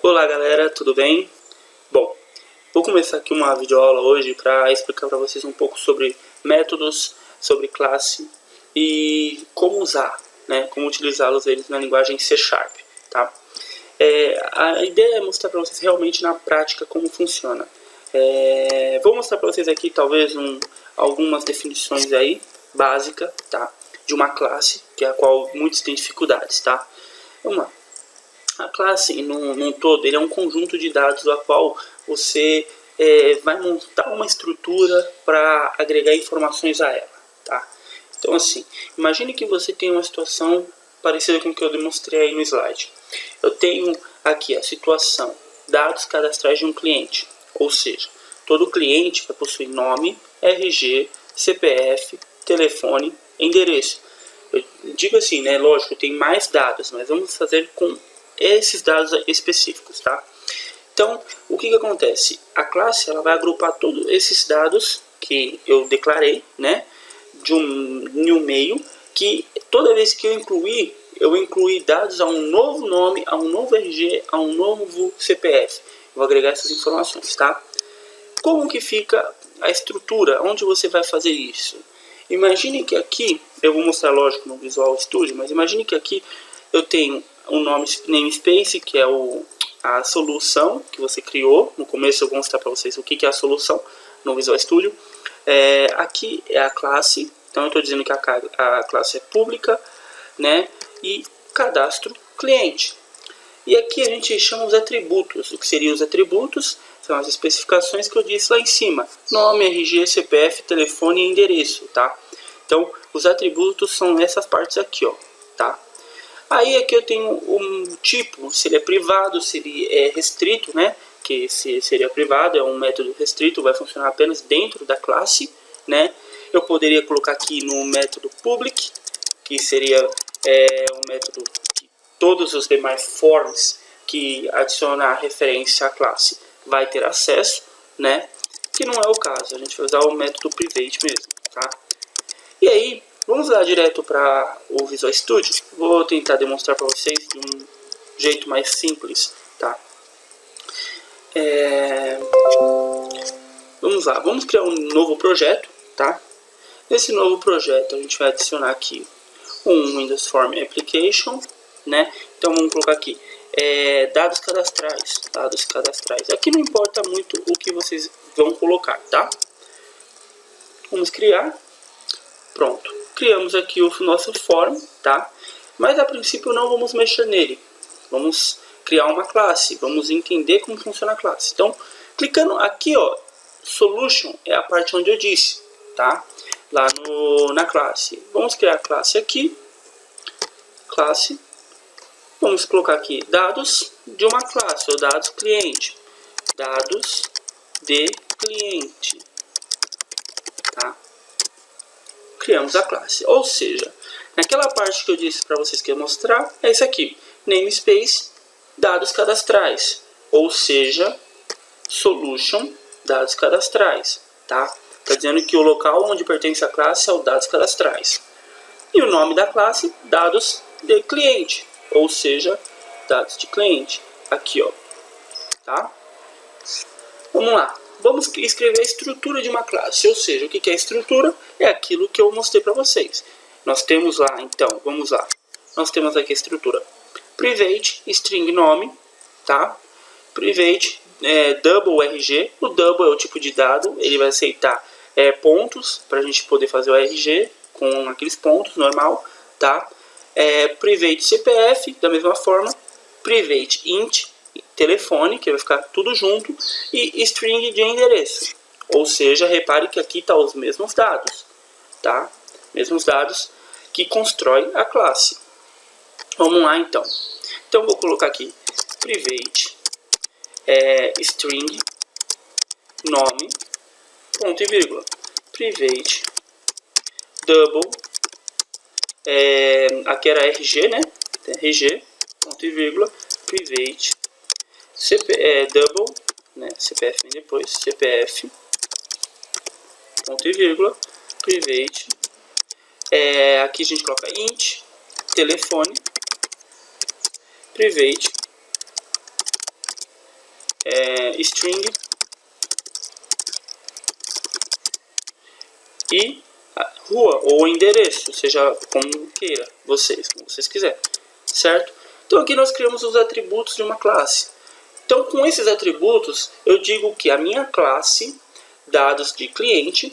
Olá galera, tudo bem? Bom, vou começar aqui uma videoaula hoje para explicar para vocês um pouco sobre métodos, sobre classe e como usar, né, como utilizá-los eles na linguagem C#, tá? A ideia é mostrar para vocês realmente na prática como funciona. Vou mostrar para vocês aqui talvez algumas definições aí, básicas, tá? De uma classe, que é a qual muitos têm dificuldades, tá? Vamos lá. A classe, num todo, ele é um conjunto de dados a qual você vai montar uma estrutura para agregar informações a ela, tá? Então, assim, imagine que você tem uma situação parecida com o que eu demonstrei aí no slide. Eu tenho aqui a situação, dados cadastrais de um cliente, ou seja, todo cliente vai possuir nome, RG, CPF, telefone, endereço. Eu digo assim, né? Lógico, tem mais dados, mas vamos fazer com esses dados específicos, tá? Então, o que acontece? A classe ela vai agrupar todos esses dados que eu declarei, né? Em um meio que toda vez que eu incluir dados a um novo nome, a um novo RG, a um novo CPF. Eu vou agregar essas informações, tá? Como que fica a estrutura? Onde você vai fazer isso? Imagine que aqui, eu vou mostrar lógico no Visual Studio, mas imagine que aqui eu tenho um namespace, que é a solução que você criou. No começo eu vou mostrar para vocês o que é a solução no Visual Studio. Aqui é a classe, então eu estou dizendo que a classe é pública, né? E cadastro cliente. E aqui a gente chama os atributos. O que seriam os atributos? São as especificações que eu disse lá em cima. Nome, RG, CPF, telefone e endereço, tá? Então, os atributos são essas partes aqui, ó, tá? Aí aqui eu tenho um tipo, se ele é privado, se ele é restrito, né? Que se seria privado, é um método restrito, vai funcionar apenas dentro da classe, né? Eu poderia colocar aqui no método public, que seria um método que todos os demais forms que adicionar referência à classe vai ter acesso, né? Que não é o caso, a gente vai usar o método private mesmo, tá? E aí, vamos lá direto para o Visual Studio. Vou tentar demonstrar para vocês de um jeito mais simples, tá? Vamos lá, vamos criar um novo projeto, tá? Nesse novo projeto a gente vai adicionar aqui um Windows Form Application, né? Então vamos colocar aqui dados cadastrais. Aqui não importa muito o que vocês vão colocar, tá? Vamos criar. Pronto, criamos aqui o nosso form, tá? Mas a princípio não vamos mexer nele. Vamos criar uma classe, vamos entender como funciona a classe. Então, clicando aqui, ó, Solution é a parte onde eu disse, tá? Lá na classe. Vamos criar a classe aqui. Classe. Vamos colocar aqui dados de uma classe, ou dados cliente. Dados de cliente. Tá? Criamos a classe. Ou seja, naquela parte que eu disse para vocês que ia mostrar, é isso aqui. Namespace, dados cadastrais. Ou seja, solution, dados cadastrais. Tá? Está dizendo que o local onde pertence a classe é o dados cadastrais. E o nome da classe, dados de cliente. Ou seja, dados de cliente. Aqui, ó. Tá? Vamos lá. Vamos escrever a estrutura de uma classe, ou seja, o que é a estrutura? É aquilo que eu mostrei para vocês. Nós temos lá, então, vamos lá. Nós temos aqui a estrutura private, string nome, tá? Private, double RG. O double é o tipo de dado, ele vai aceitar pontos, para a gente poder fazer o RG com aqueles pontos, normal, tá? Private CPF, da mesma forma. Private int, telefone, que vai ficar tudo junto, e string de endereço. Ou seja, repare que aqui estão os mesmos dados, tá? Mesmos dados que constrói a classe. Vamos lá, então. Então, vou colocar aqui private string nome, ponto e vírgula. Private double, aqui era RG, né? RG, ponto e vírgula. Private double, né, CPF vem depois, CPF, ponto e vírgula, private, aqui a gente coloca int, telefone, private, string e a rua ou endereço, seja como queira, como vocês quiserem, certo? Então aqui nós criamos os atributos de uma classe. Então com esses atributos eu digo que a minha classe dados de cliente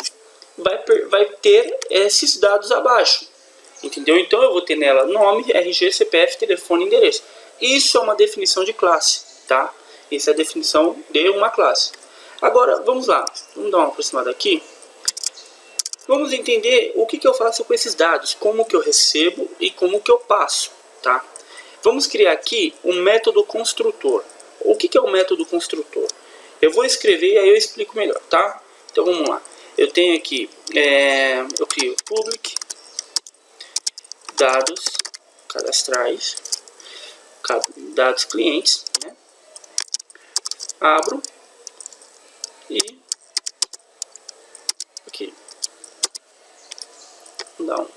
vai ter esses dados abaixo, entendeu? Então eu vou ter nela nome, RG, CPF, telefone, endereço. Isso é uma definição de classe, tá? Essa é a definição de uma classe. Agora vamos lá, vamos dar uma aproximada aqui. Vamos entender o que eu faço com esses dados, como que eu recebo e como que eu passo, tá? Vamos criar aqui um método construtor. O que é o método construtor? Eu vou escrever e aí eu explico melhor, tá? Então vamos lá. Eu tenho aqui, eu crio public dados cadastrais, dados clientes, né? Abro e aqui dá um,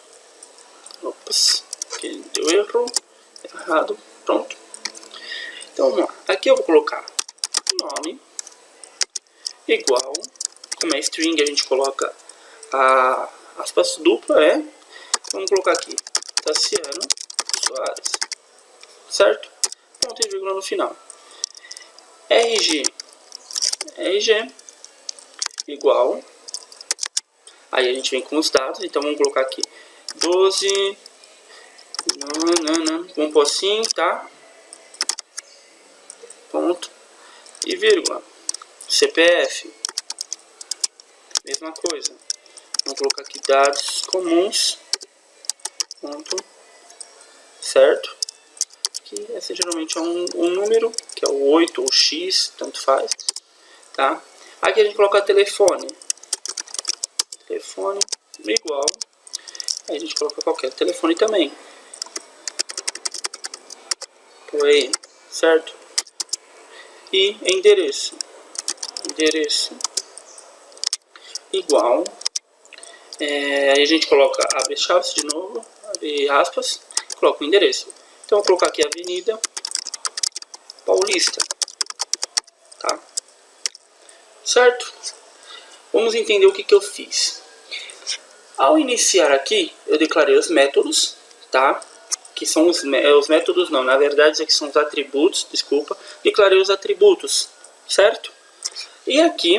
ops, aqui deu errado, pronto. Então vamos lá. Aqui eu vou colocar nome igual, como é string a gente coloca a aspas dupla, vamos colocar aqui Tassiano Soares, certo? Ponto e vírgula no final. RG igual, aí a gente vem com os dados, então vamos colocar aqui 12, vamos pôr assim, tá? Ponto e vírgula. CPF, mesma coisa. Vamos colocar aqui dados comuns, ponto, certo? Que esse geralmente é um número, que é o 8 ou X, tanto faz, tá? Aqui a gente coloca telefone igual, aí a gente coloca qualquer telefone também, por aí, certo? E endereço igual, aí a gente coloca, abre chaves de novo, abre aspas, coloca o endereço. Então eu vou colocar aqui Avenida Paulista, tá? Certo? Vamos entender o que eu fiz. Ao iniciar aqui, eu declarei os métodos, tá? Que são os métodos, não, na verdade aqui são os atributos, desculpa. Declarei os atributos, certo? E aqui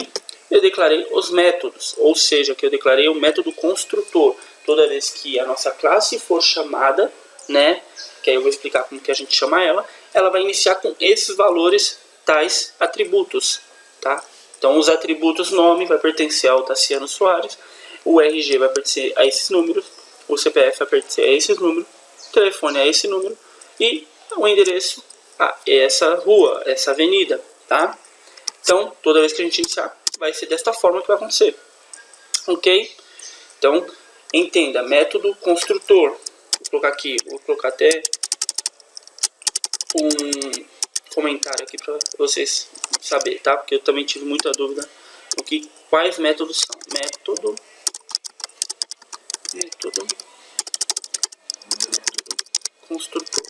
eu declarei os métodos, ou seja, que eu declarei o método construtor. Toda vez que a nossa classe for chamada, né, que aí eu vou explicar como que a gente chama ela vai iniciar com esses valores, tais atributos, tá? Então os atributos nome vai pertencer ao Tassiano Soares, o RG vai pertencer a esses números, o CPF vai pertencer a esses números, o telefone a esse número e o endereço a essa rua, essa avenida, tá? Então toda vez que a gente iniciar, vai ser desta forma que vai acontecer, ok? Então entenda, método construtor. Vou colocar aqui, vou colocar até um comentário aqui para vocês saberem, tá? Porque eu também tive muita dúvida no que quais métodos são. Método construtor.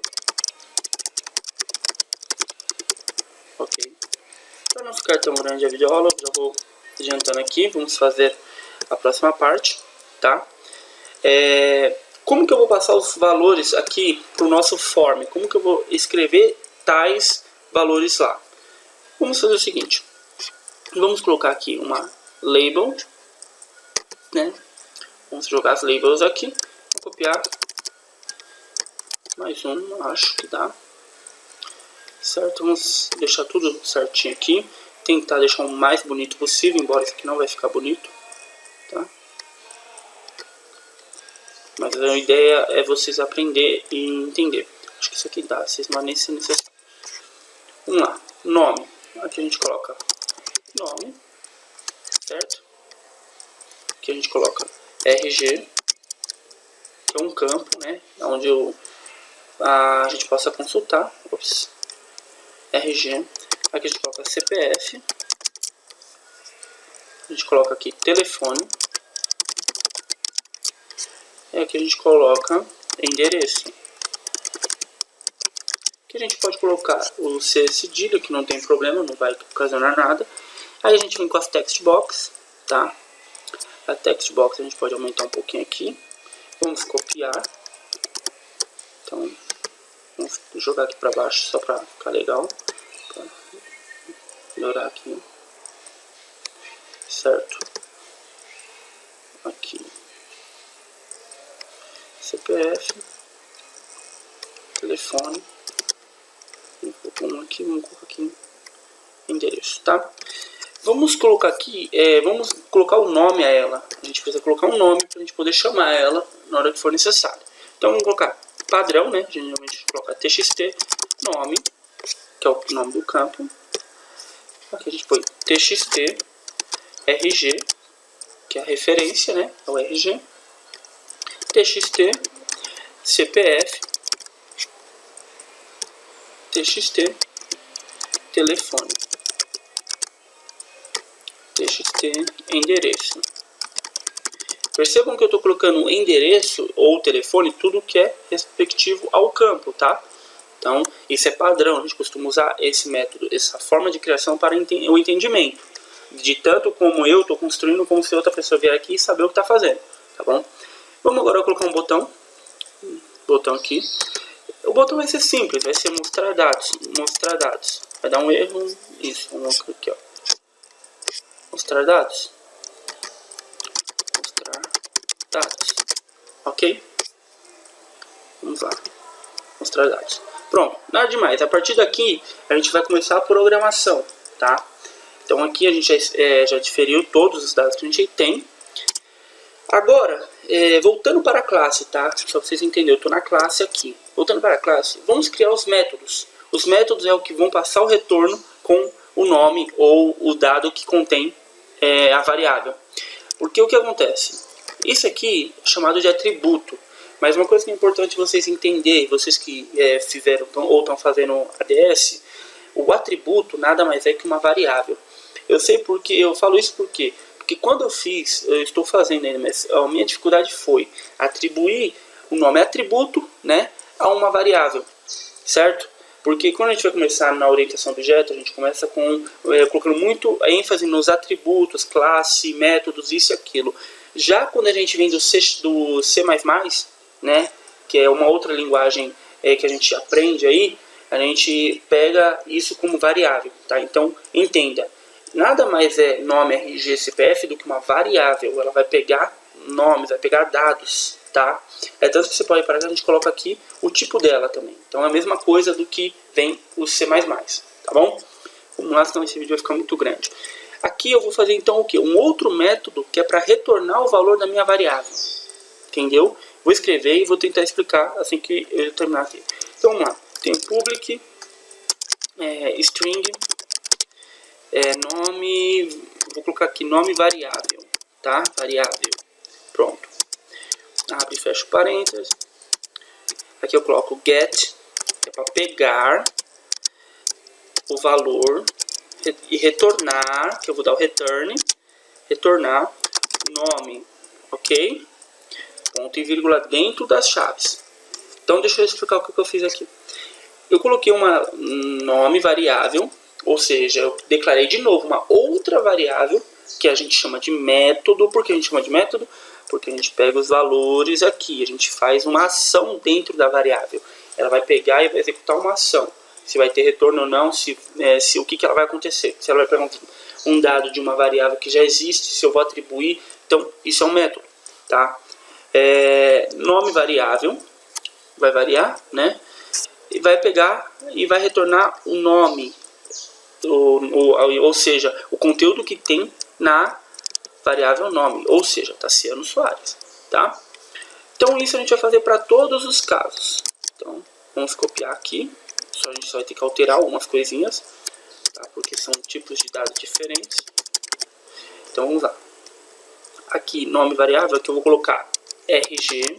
Ok. Para não ficar tão grande a videoaula, já vou adiantando aqui. Vamos fazer a próxima parte, tá? Como que eu vou passar os valores aqui para o nosso form? Como que eu vou escrever tais valores lá? Vamos fazer o seguinte. Vamos colocar aqui uma label, né? Vamos jogar as labels aqui. Vou copiar mais um, acho que dá. Certo? Vamos deixar tudo certinho aqui. Tentar deixar o mais bonito possível, embora isso aqui não vai ficar bonito, tá? Mas a ideia é vocês aprender e entender. Acho que isso aqui dá, vocês não vão nem ser necessário. Vamos lá, nome. Aqui a gente coloca nome, certo? Aqui a gente coloca RG, que é um campo, né? Onde a gente possa consultar. Ops. RG. Aqui a gente coloca CPF. A gente coloca aqui telefone. E aqui a gente coloca endereço. que a gente pode colocar o C cedilha, que não tem problema, não vai ocasionar nada. Aí a gente vem com as text box, tá? A text box a gente pode aumentar um pouquinho aqui. Vamos copiar. Então, vamos jogar aqui para baixo só para ficar legal. Pra melhorar aqui. Certo? Aqui. CPF. Telefone. Vamos colocar aqui endereço, tá? Vamos colocar aqui, vamos colocar o nome a ela. A gente precisa colocar um nome para a gente poder chamar ela na hora que for necessário. Então vamos colocar padrão, né? Geralmente a gente coloca txt nome, que é o nome do campo. Aqui a gente põe txt rg, que é a referência, né? É o RG. txt CPF, txt telefone, txt endereço. Percebam que eu estou colocando endereço ou telefone, tudo que é respectivo ao campo, tá? Então, isso é padrão, a gente costuma usar esse método, essa forma de criação para o entendimento. De tanto como eu estou construindo, como se outra pessoa vier aqui e saber o que está fazendo, tá bom? Vamos agora colocar um botão aqui. O botão vai ser simples, vai ser mostrar dados. Vai dar um erro, isso, vamos aqui, ó. Mostrar dados. Ok? Vamos lá. Mostrar dados. Pronto, nada demais. A partir daqui, a gente vai começar a programação, tá? Então aqui a gente já diferiu todos os dados que a gente tem. Agora, voltando para a classe, tá? Só para vocês entenderem, eu estou na classe aqui. Voltando para a classe, vamos criar os métodos. Os métodos é o que vão passar o retorno com o nome ou o dado que contém a variável. Porque o que acontece? Isso aqui é chamado de atributo. Mas uma coisa que é importante vocês entenderem, vocês que fizeram ou estão fazendo ADS, o atributo nada mais é que uma variável. Eu sei porque, eu falo isso porque quando eu estou fazendo ainda, mas a minha dificuldade foi atribuir o nome atributo, né, a uma variável, certo? Porque quando a gente vai começar na orientação do objeto, a gente começa colocando muito ênfase nos atributos, classe, métodos, isso e aquilo. Já quando a gente vem do C++, né, que é uma outra linguagem que a gente aprende aí, a gente pega isso como variável, tá? Então, entenda, nada mais é nome, RG, CPF do que uma variável. Ela vai pegar nomes, vai pegar dados, tá? É tanto que você pode parar que a gente coloca aqui o tipo dela também. Então é a mesma coisa do que vem o C++, tá bom? Vamos lá, senão esse vídeo vai ficar muito grande. Aqui eu vou fazer então o que? Um outro método que é para retornar o valor da minha variável. Entendeu? Vou escrever e vou tentar explicar assim que eu terminar aqui. Então vamos lá. Tem public string nome, vou colocar aqui nome variável, tá? Variável. Pronto. Abre e fecha o parênteses. Aqui eu coloco get, que é para pegar o valor e retornar, que eu vou dar o return, retornar nome, ok? Ponto e vírgula dentro das chaves. Então deixa eu explicar o que eu fiz aqui. Eu coloquei uma nome variável, ou seja, eu declarei de novo uma outra variável que a gente chama de método. Por que a gente chama de método? Porque a gente pega os valores aqui, a gente faz uma ação dentro da variável. Ela vai pegar e vai executar uma ação. Se vai ter retorno ou não, o que ela vai acontecer. Se ela vai pegar um dado de uma variável que já existe, se eu vou atribuir. Então, isso é um método, tá? Nome variável, vai variar, né? E vai pegar e vai retornar o nome, ou seja, o conteúdo que tem na variável nome, ou seja, Tassiano Soares, tá? Então isso a gente vai fazer para todos os casos. Então vamos copiar aqui, a gente só vai ter que alterar algumas coisinhas, tá? Porque são tipos de dados diferentes. Então vamos lá. Aqui nome variável, que eu vou colocar RG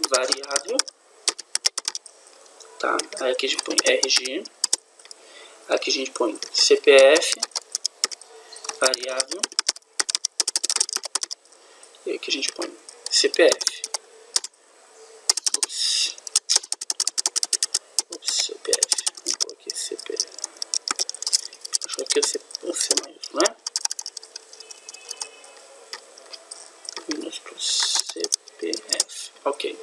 variável, tá? Aí aqui a gente põe RG, aqui a gente põe CPF variável, e aqui a gente põe CPF. Ups. CPF. Acho que o C maiúsculo, né? Minúsculo CPF. Ok.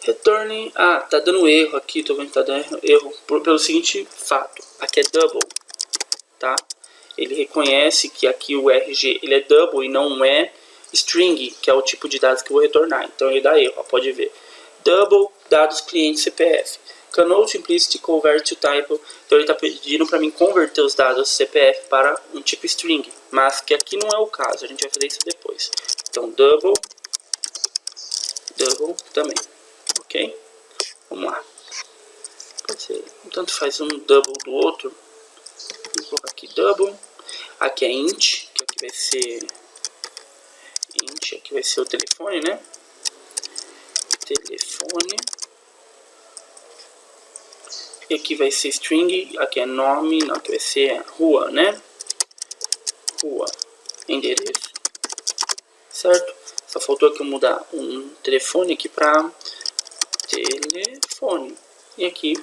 Retorne. Ah, tá dando erro aqui. Tô vendo que tá dando erro pelo seguinte fato. Aqui é double, tá? Ele reconhece que aqui o RG ele é double e não é string, que é o tipo de dados que eu vou retornar. Então ele dá erro, ó, pode ver. Double dados cliente CPF. Cannot implicit convert to type. Então ele está pedindo para mim converter os dados CPF para um tipo string, mas que aqui não é o caso. A gente vai fazer isso depois. Então double também, ok? Vamos lá. Pode ser, tanto faz um double do outro. Vou colocar aqui double. Aqui é int, que aqui vai ser int, aqui vai ser o telefone, né? Telefone. E aqui vai ser string, aqui é nome, não, aqui vai ser rua, né? Rua, endereço, certo? Só faltou aqui eu mudar um telefone aqui para telefone. E aqui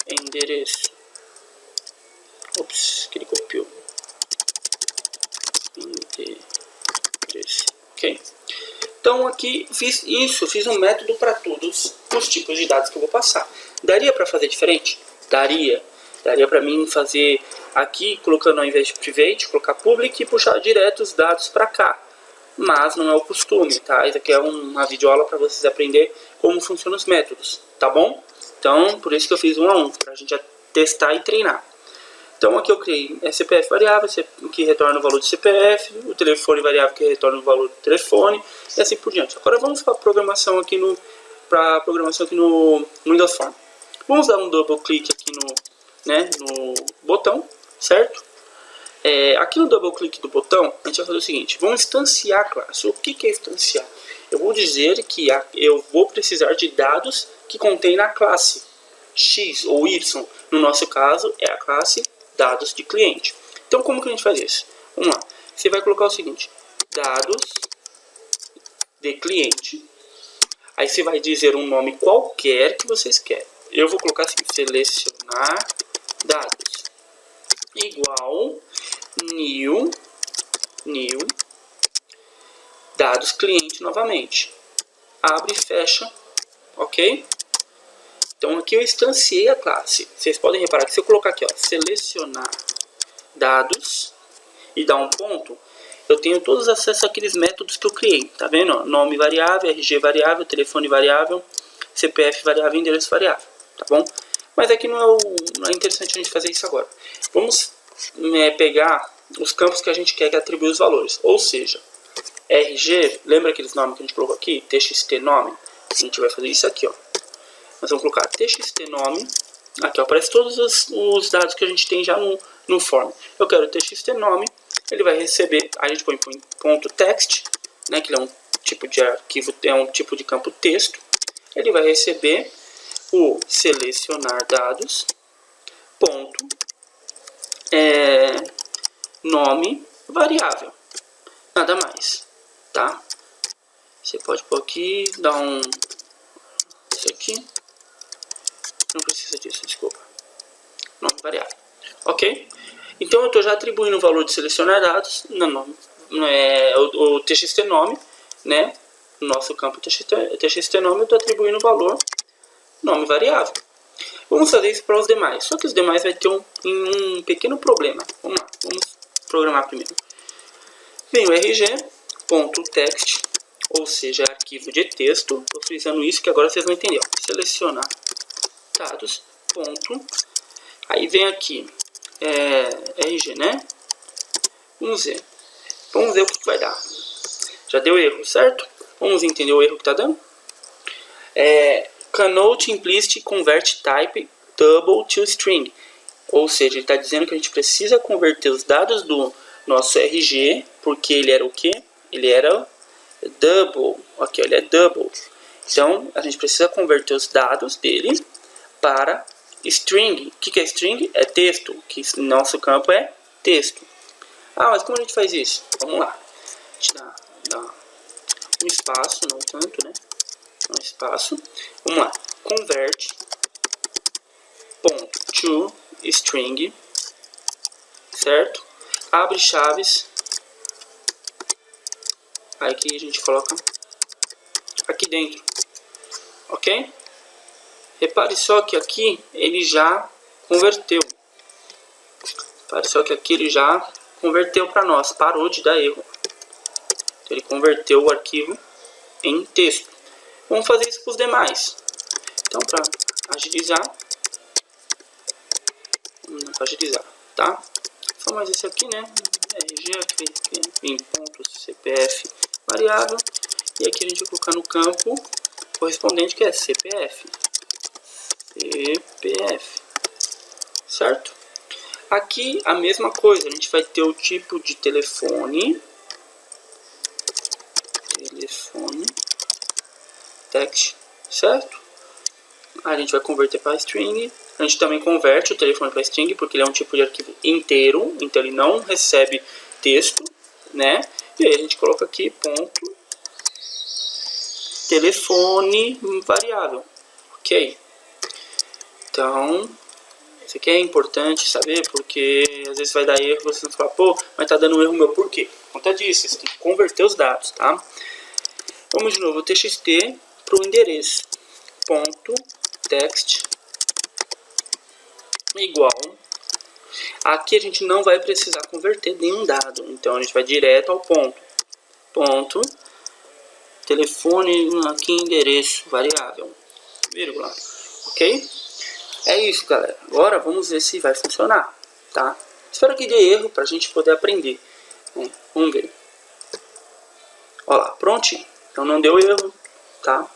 endereço. Ops, que ele copiou. Endereço, ok? Então aqui fiz um método para todos os tipos de dados que eu vou passar. Daria para fazer diferente? Daria para mim fazer aqui, colocando ao invés de private, colocar public e puxar direto os dados para cá. Mas não é o costume, tá? Isso aqui é uma videoaula para vocês aprenderem como funcionam os métodos, tá bom? Então, por isso que eu fiz um a um, para a gente testar e treinar. Então aqui eu criei CPF variável, que retorna o valor do CPF, o telefone variável que retorna o valor do telefone, e assim por diante. Agora vamos para a programação aqui no Windows Form. Vamos dar um double clique aqui no botão, certo? Aqui no double clique do botão, a gente vai fazer o seguinte, vamos instanciar a classe. O que é instanciar? Eu vou dizer que eu vou precisar de dados que contém na classe X ou Y. No nosso caso, é a classe dados de cliente. Então, como que a gente faz isso? Vamos lá. Você vai colocar o seguinte, dados de cliente. Aí você vai dizer um nome qualquer que vocês querem. Eu vou colocar assim, selecionar dados igual new dados cliente novamente. Abre e fecha, ok? Então aqui eu instanciei a classe. Vocês podem reparar que se eu colocar aqui, ó, selecionar dados e dar um ponto, eu tenho todos os acessos àqueles métodos que eu criei. Tá vendo? Nome variável, RG variável, telefone variável, CPF variável, endereço variável. Tá bom? Mas aqui não é interessante a gente fazer isso agora. Vamos pegar os campos que a gente quer que atribui os valores. Ou seja, RG, lembra aqueles nomes que a gente colocou aqui? TXT nome. A gente vai fazer isso aqui, ó. Nós vamos colocar txt nome. Aqui ó, aparece todos os dados que a gente tem já no form. Eu quero txt nome. Ele vai receber, a gente põe ponto text, né, que é um tipo de arquivo, é um tipo de campo texto. Ele vai receber o selecionar dados, ponto, nome variável. Nada mais, tá? Você pode pôr aqui, dar isso aqui. Não precisa disso, desculpa. Nome variável. Ok? Então eu estou já atribuindo o valor de selecionar dados o txt nome, né? No nosso campo txt nome, eu estou atribuindo o valor nome variável. Vamos fazer isso para os demais. Só que os demais vai ter um pequeno problema. Vamos lá, vamos programar primeiro. Vem o rg.text, ou seja, arquivo de texto. Estou frisando isso que agora vocês vão entender. Selecionar dados, ponto. Aí vem aqui RG, né? Vamos ver o que vai dar. Já deu erro, certo? Vamos entender o erro que está dando. Cannot implicit convert type double to string. Ou seja, ele está dizendo que a gente precisa converter os dados do nosso RG, porque ele era o quê? Ele era double. Aqui, ele é double. Então, a gente precisa converter os dados dele para string. O que é string? É texto, que nosso campo é texto. Ah, mas como a gente faz isso? Vamos lá. A gente dá um espaço, não tanto, né? Um espaço. Vamos lá. Convert, to string, certo? Abre chaves, aí aqui a gente coloca aqui dentro, ok? Repare só que aqui ele já converteu. Repare só que aqui ele já converteu para nós, parou de dar erro. Ele converteu o arquivo em texto. Vamos fazer isso para os demais. Então, para agilizar, tá? Só mais esse aqui, né? RG aqui em pontos CPF variável, e aqui a gente vai colocar no campo correspondente, que é CPF, certo? Aqui a mesma coisa, a gente vai ter o tipo de telefone, text, certo? A gente vai converter para string. A gente também converte o telefone para string, porque ele é um tipo de arquivo inteiro, então ele não recebe texto, né? E aí a gente coloca aqui ponto telefone variável, ok? Então, isso aqui é importante saber, porque às vezes vai dar erro, você não fala, pô, mas tá dando erro meu, por quê? Por conta disso, você tem que converter os dados, tá? Vamos de novo, txt para o endereço, ponto text igual. Aqui a gente não vai precisar converter nenhum dado, então a gente vai direto ao ponto telefone aqui endereço variável, vírgula, ok? É isso, galera. Agora vamos ver se vai funcionar, tá? Espero que dê erro para a gente poder aprender, né? Vamos ver. Olha lá, prontinho. Então não deu erro, tá?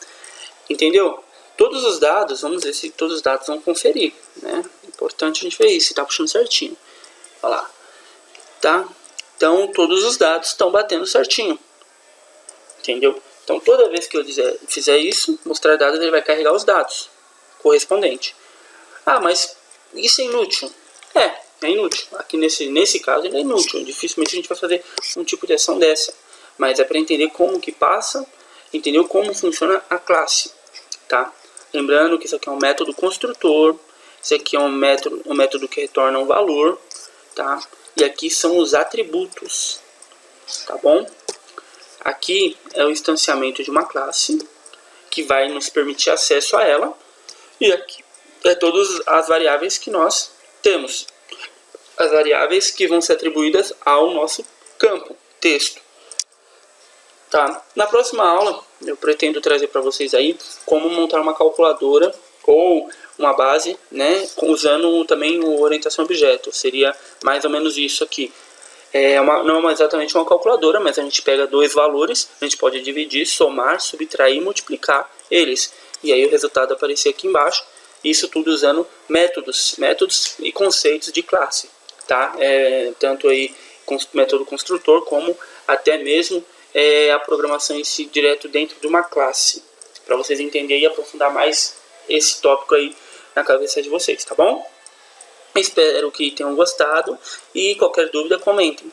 Entendeu? Todos os dados, vamos ver se todos os dados vão conferir, né? Importante a gente ver isso, se tá puxando certinho. Olha lá, tá? Então todos os dados estão batendo certinho, entendeu? Então toda vez que eu fizer isso, mostrar dados, ele vai carregar os dados correspondentes. Ah, mas isso é inútil? É inútil. Aqui nesse caso ele é inútil. Dificilmente a gente vai fazer um tipo de ação dessa. Mas é para entender como que passa, entender como funciona a classe, tá? Lembrando que isso aqui é um método construtor, isso aqui é um método que retorna um valor, tá? E aqui são os atributos, tá bom? Aqui é o instanciamento de uma classe, que vai nos permitir acesso a ela, e aqui é todas as variáveis que nós temos, as variáveis que vão ser atribuídas ao nosso campo, texto. Tá? Na próxima aula eu pretendo trazer para vocês aí como montar uma calculadora ou uma base, né, usando também o orientação a objeto. Seria mais ou menos isso aqui. Não é exatamente uma calculadora, mas a gente pega dois valores, a gente pode dividir, somar, subtrair e multiplicar eles. E aí o resultado aparecer aqui embaixo. Isso tudo usando métodos e conceitos de classe, tá? Tanto aí método construtor como até mesmo a programação em si direto dentro de uma classe, para vocês entenderem e aprofundar mais esse tópico aí na cabeça de vocês, tá bom? Espero que tenham gostado e qualquer dúvida comentem.